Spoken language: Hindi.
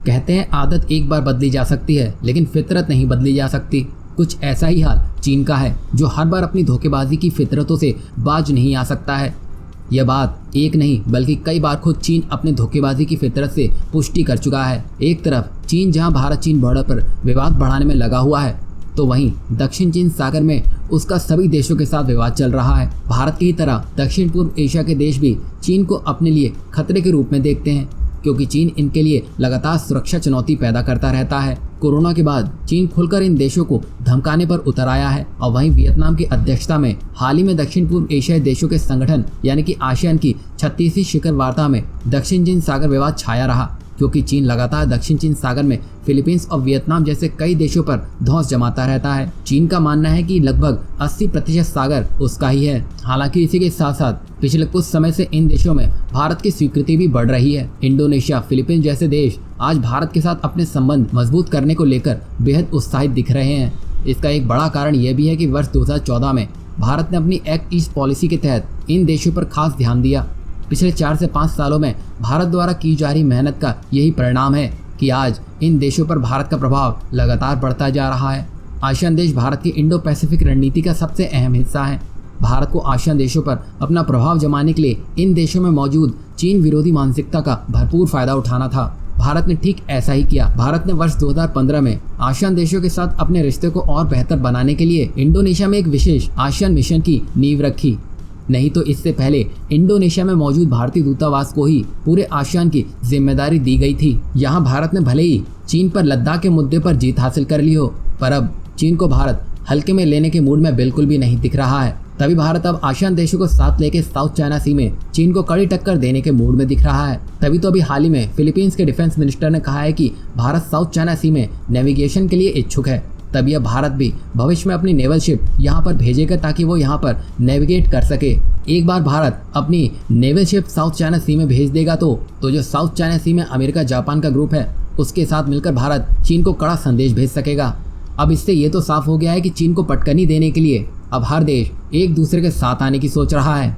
कहते हैं आदत एक बार बदली जा सकती है लेकिन फितरत नहीं बदली जा सकती। कुछ ऐसा ही हाल चीन का है, जो हर बार अपनी धोखेबाजी की फितरतों से बाज नहीं आ सकता है। यह बात एक नहीं बल्कि कई बार खुद चीन अपने धोखेबाजी की फितरत से पुष्टि कर चुका है। एक तरफ चीन जहां भारत चीन बॉर्डर पर विवाद बढ़ाने में लगा हुआ है, तो वहीं दक्षिण चीन सागर में उसका सभी देशों के साथ विवाद चल रहा है। भारत की तरह दक्षिण पूर्व एशिया के देश भी चीन को अपने लिए खतरे के रूप में देखते हैं, क्योंकि चीन इनके लिए लगातार सुरक्षा चुनौती पैदा करता रहता है। कोरोना के बाद चीन खुलकर इन देशों को धमकाने पर उतर आया है और वहीं वियतनाम की अध्यक्षता में हाल ही में दक्षिण पूर्व एशियाई देशों के संगठन यानी कि आसियान की 36वीं शिखर वार्ता में दक्षिण चीन सागर विवाद छाया रहा, क्योंकि चीन लगातार दक्षिण चीन सागर में फिलीपींस और वियतनाम जैसे कई देशों पर धौंस जमाता रहता है। चीन का मानना है कि लगभग 80% सागर उसका ही है। हालांकि इसी के साथ साथ पिछले कुछ समय से इन देशों में भारत की स्वीकृति भी बढ़ रही है। इंडोनेशिया, फिलीपींस जैसे देश आज भारत के साथ अपने संबंध मजबूत करने को लेकर बेहद उत्साहित दिख रहे हैं। इसका एक बड़ा कारण यह भी है कि वर्ष 2014 में भारत ने अपनी एक्ट ईस्ट पॉलिसी के तहत इन देशों पर खास ध्यान दिया। पिछले 4 से 5 सालों में भारत द्वारा की जा रही मेहनत का यही परिणाम है कि आज इन देशों पर भारत का प्रभाव लगातार बढ़ता जा रहा है। आसियान देश भारत की इंडो पैसिफिक रणनीति का सबसे अहम हिस्सा है। भारत को आसियान देशों पर अपना प्रभाव जमाने के लिए इन देशों में मौजूद चीन विरोधी मानसिकता का भरपूर फायदा उठाना था। भारत ने ठीक ऐसा ही किया। भारत ने वर्ष 2015 में आसियान देशों के साथ अपने रिश्ते को और बेहतर बनाने के लिए इंडोनेशिया में एक विशेष आसियान मिशन की नींव रखी। नहीं तो इससे पहले इंडोनेशिया में मौजूद भारतीय दूतावास को ही पूरे आसियान की जिम्मेदारी दी गई थी। यहाँ भारत ने भले ही चीन पर लद्दाख के मुद्दे पर जीत हासिल कर ली हो, पर अब चीन को भारत हल्के में लेने के मूड में बिल्कुल भी नहीं दिख रहा है। तभी भारत अब आसियान देशों को साथ लेके साउथ चाइना सी में चीन को कड़ी टक्कर देने के मूड में दिख रहा है। तभी तो अभी हाल ही में फिलीपींस के डिफेंस मिनिस्टर ने कहा है कि भारत साउथ चाइना सी में नेविगेशन के लिए इच्छुक है। तभी अब भारत भी भविष्य में अपनी नेवल शिप यहाँ पर भेजेगा ताकि वो यहाँ पर नेविगेट कर सके। एक बार भारत अपनी नेवल शिप साउथ चाइना सी में भेज देगा तो जो साउथ चाइना सी में अमेरिका जापान का ग्रुप है उसके साथ मिलकर भारत चीन को कड़ा संदेश भेज सकेगा। अब इससे ये तो साफ हो गया है कि चीन को पटकनी देने के लिए अब हर देश एक दूसरे के साथ आने की सोच रहा है।